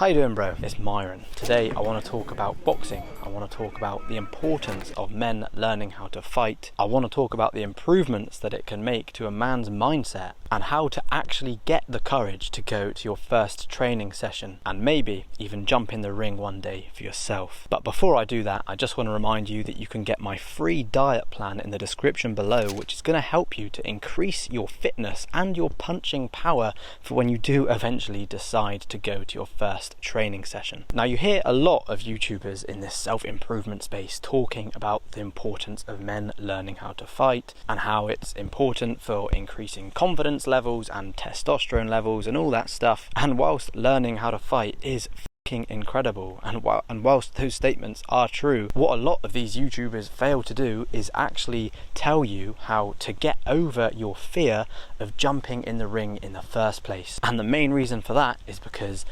How you doing, bro? It's Myron. Today I want to talk about boxing. I want to talk about the importance of men learning how to fight. I want to talk about the improvements that it can make to a man's mindset and how to actually get the courage to go to your first training session and maybe even jump in the ring one day for yourself. But before I do that, I just want to remind you that you can get my free diet plan in the description below, which is going to help you to increase your fitness and your punching power for when you do eventually decide to go to your first training session. Now, you hear a lot of YouTubers in this self-improvement space talking about the importance of men learning how to fight and how it's important for increasing confidence levels and testosterone levels and all that stuff. And whilst learning how to fight is incredible, and whilst those statements are true, what a lot of these YouTubers fail to do is actually tell you how to get over your fear of jumping in the ring in the first place. And the main reason for that is because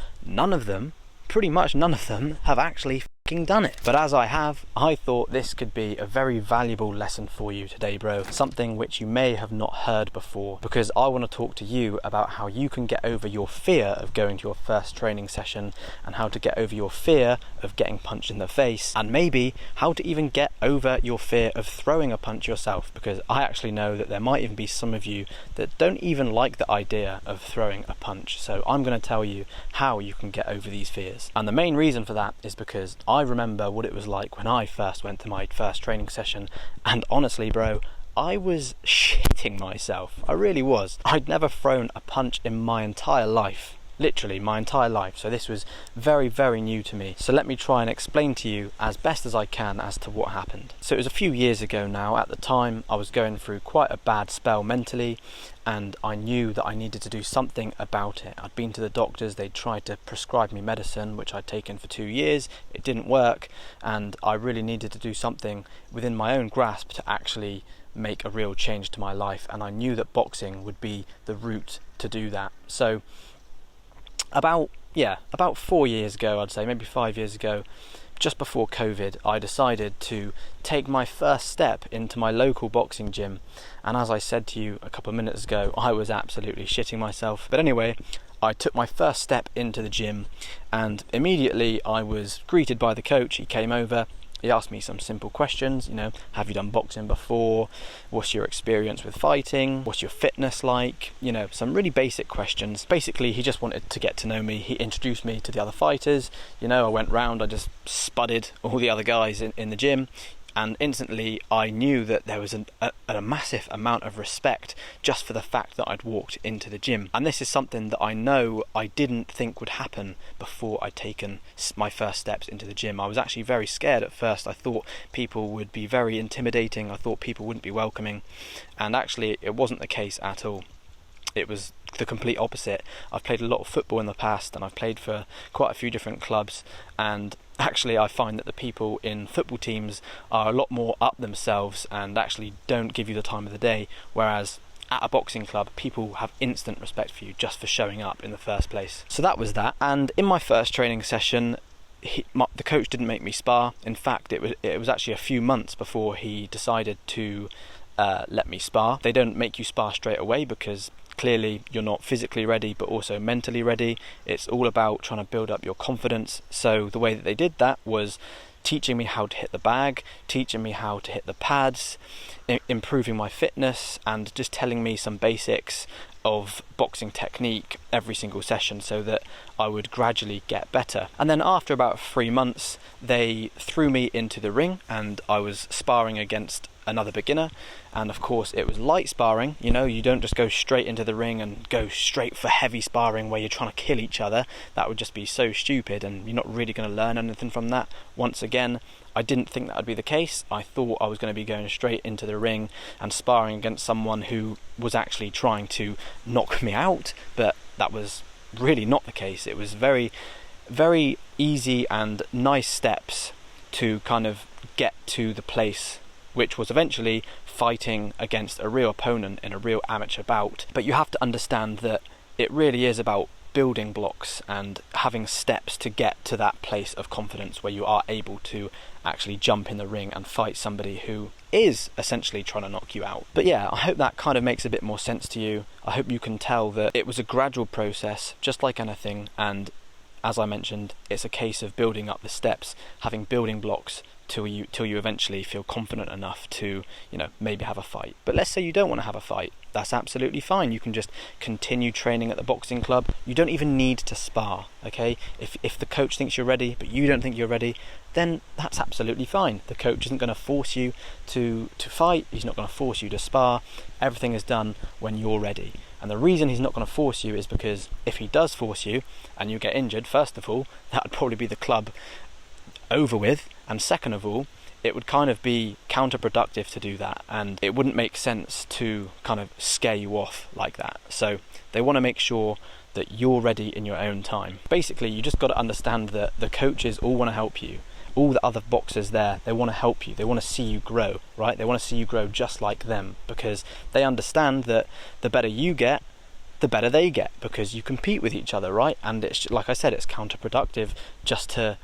pretty much none of them have actually done it. But as I have, I thought this could be a very valuable lesson for you today, bro. Something which you may have not heard before, because I want to talk to you about how you can get over your fear of going to your first training session and how to get over your fear of getting punched in the face, and maybe how to even get over your fear of throwing a punch yourself, because I actually know that there might even be some of you that don't even like the idea of throwing a punch. So I'm going to tell you how you can get over these fears. And the main reason for that is because I remember what it was like when I first went to my first training session, and honestly, bro, I was shitting myself. I really was. I'd never thrown a punch in my entire life. Literally my entire life. So this was very, very new to me. So let me try and explain to you as best as I can as to what happened. So it was a few years ago now. At the time, I was going through quite a bad spell mentally, and I knew that I needed to do something about it. I'd been to the doctors, they'd tried to prescribe me medicine, which I'd taken for 2 years. It didn't work, and I really needed to do something within my own grasp to actually make a real change to my life, and I knew that boxing would be the route to do that. So about 4 years ago, I'd say, maybe 5 years ago, just before COVID, I decided to take my first step into my local boxing gym. And as I said to you a couple of minutes ago, I was absolutely shitting myself. But anyway, I took my first step into the gym, and immediately I was greeted by the coach. He came over. He asked me some simple questions, have you done boxing before? What's your experience with fighting? What's your fitness like? Some really basic questions. Basically, he just wanted to get to know me. He introduced me to the other fighters. I went round, I just spudded all the other guys in the gym. And instantly I knew that there was a massive amount of respect just for the fact that I'd walked into the gym. And this is something that I know I didn't think would happen before I'd taken my first steps into the gym. I was actually very scared at first. I thought people would be very intimidating. I thought people wouldn't be welcoming. And actually it wasn't the case at all. It was the complete opposite. I've played a lot of football in the past, and I've played for quite a few different clubs, and actually I find that the people in football teams are a lot more up themselves and actually don't give you the time of the day, whereas at a boxing club, people have instant respect for you just for showing up in the first place. So that was that. And in my first training session, the coach didn't make me spar. In fact, it was actually a few months before he decided to let me spar. They don't make you spar straight away because clearly you're not physically ready but also mentally ready. It's all about trying to build up your confidence. So the way that they did that was teaching me how to hit the bag, teaching me how to hit the pads, improving my fitness, and just telling me some basics of boxing technique every single session so that I would gradually get better. And then after about 3 months, they threw me into the ring and I was sparring against another beginner, and of course it was light sparring. You don't just go straight into the ring and go straight for heavy sparring where you're trying to kill each other. That would just be so stupid, and you're not really going to learn anything from that. Once again, I didn't think that would be the case. I thought I was going to be going straight into the ring and sparring against someone who was actually trying to knock me out, but that was really not the case. It was very, very easy and nice steps to kind of get to the place which was eventually fighting against a real opponent in a real amateur bout. But you have to understand that it really is about building blocks and having steps to get to that place of confidence where you are able to actually jump in the ring and fight somebody who is essentially trying to knock you out. But yeah, I hope that kind of makes a bit more sense to you. I hope you can tell that it was a gradual process, just like anything, and as I mentioned, it's a case of building up the steps, having building blocks till you eventually feel confident enough to, maybe have a fight. But let's say you don't want to have a fight. That's absolutely fine. You can just continue training at the boxing club. You don't even need to spar, okay? If the coach thinks you're ready, but you don't think you're ready, then that's absolutely fine. The coach isn't going to force you to fight. He's not going to force you to spar. Everything is done when you're ready. And the reason he's not going to force you is because if he does force you and you get injured, first of all, that would probably be the club over with, and second of all, it would kind of be counterproductive to do that, and it wouldn't make sense to kind of scare you off like that. So they want to make sure that you're ready in your own time. Basically, you just got to understand that the coaches all want to help you. All the other boxers there, they want to help you. They want to see you grow, right? They want to see you grow just like them, because they understand that the better you get, the better they get, because you compete with each other, right? And it's, like I said, it's counterproductive just to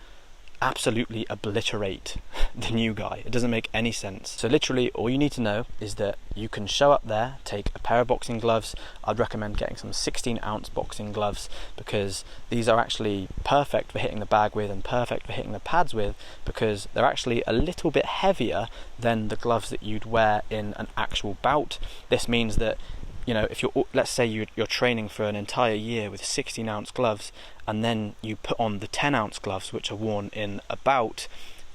absolutely obliterate the new guy. It doesn't make any sense. So literally all you need to know is that you can show up there, take a pair of boxing gloves. I'd recommend getting some 16-ounce boxing gloves, because these are actually perfect for hitting the bag with and perfect for hitting the pads with, because they're actually a little bit heavier than the gloves that you'd wear in an actual bout. This means that, if let's say you're training for an entire year with 16-ounce gloves, and then you put on the 10-ounce gloves, which are worn in a bout,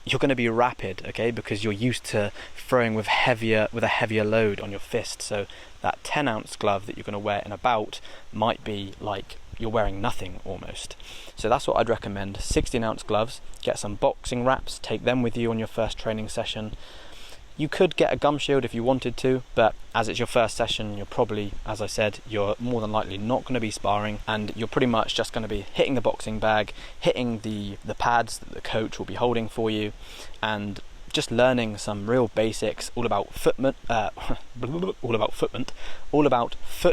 you're going to be rapid, okay? Because you're used to throwing with a heavier load on your fist. So that 10-ounce glove that you're going to wear in a bout might be like you're wearing nothing almost. So that's what I'd recommend. 16-ounce gloves. Get some boxing wraps. Take them with you on your first training session. You could get a gum shield if you wanted to, but as it's your first session, you're probably, as I said, you're more than likely not going to be sparring, and you're pretty much just going to be hitting the boxing bag, hitting the pads that the coach will be holding for you, and just learning some real basics all about foot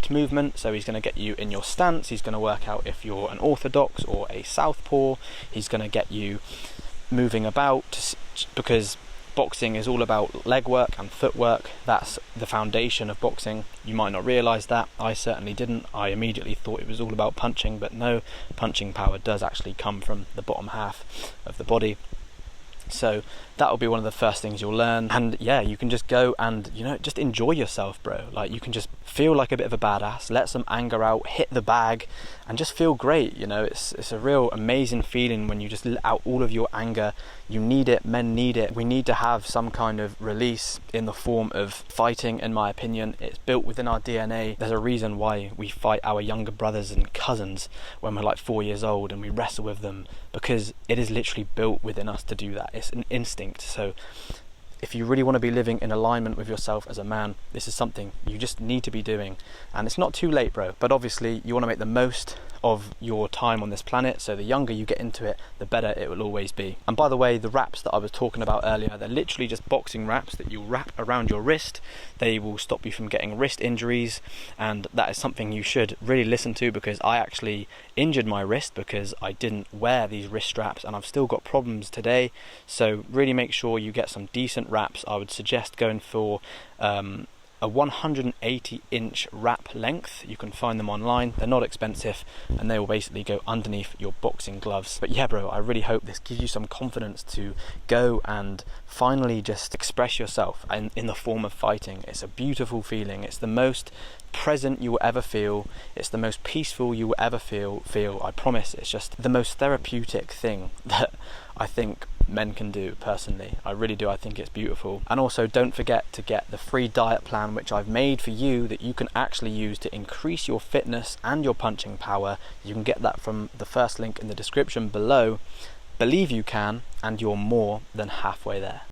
movement. So he's going to get you in your stance. He's going to work out if you're an orthodox or a southpaw. He's going to get you moving about, because boxing is all about leg work and footwork. That's the foundation of boxing. You might not realise that. I certainly didn't. I immediately thought it was all about punching, but no, punching power does actually come from the bottom half of the body. So that'll be one of the first things you'll learn, and yeah, you can just go and just enjoy yourself, bro. Like, you can just feel like a bit of a badass, let some anger out, hit the bag, and just feel great. It's a real amazing feeling when you just let out all of your anger. You need it. Men need it. We need to have some kind of release in the form of fighting, in my opinion. It's built within our DNA. There's a reason why we fight our younger brothers and cousins when we're like 4 years old, and we wrestle with them, because it is literally built within us to do that. It's an instinct. So if you really want to be living in alignment with yourself as a man, this is something you just need to be doing. And it's not too late, bro. But obviously you want to make the most of your time on this planet, so the younger you get into it, the better it will always be. And by the way, the wraps that I was talking about earlier, they're literally just boxing wraps that you wrap around your wrist. They will stop you from getting wrist injuries, and that is something you should really listen to, because I actually injured my wrist because I didn't wear these wrist straps, and I've still got problems today. So really make sure you get some decent wraps. I would suggest going for a 180-inch wrap length. You can find them online. They're not expensive, and they will basically go underneath your boxing gloves. But yeah, bro, I really hope this gives you some confidence to go and finally just express yourself in the form of fighting. It's a beautiful feeling. It's the most present you will ever feel. It's the most peaceful you will ever feel. I promise. It's just the most therapeutic thing that I think men can do. Personally, I really do. I think it's beautiful. And also, don't forget to get the free diet plan which I've made for you, that you can actually use to increase your fitness and your punching power. You can get that from the first link in the description below. Believe you can, and you're more than halfway there.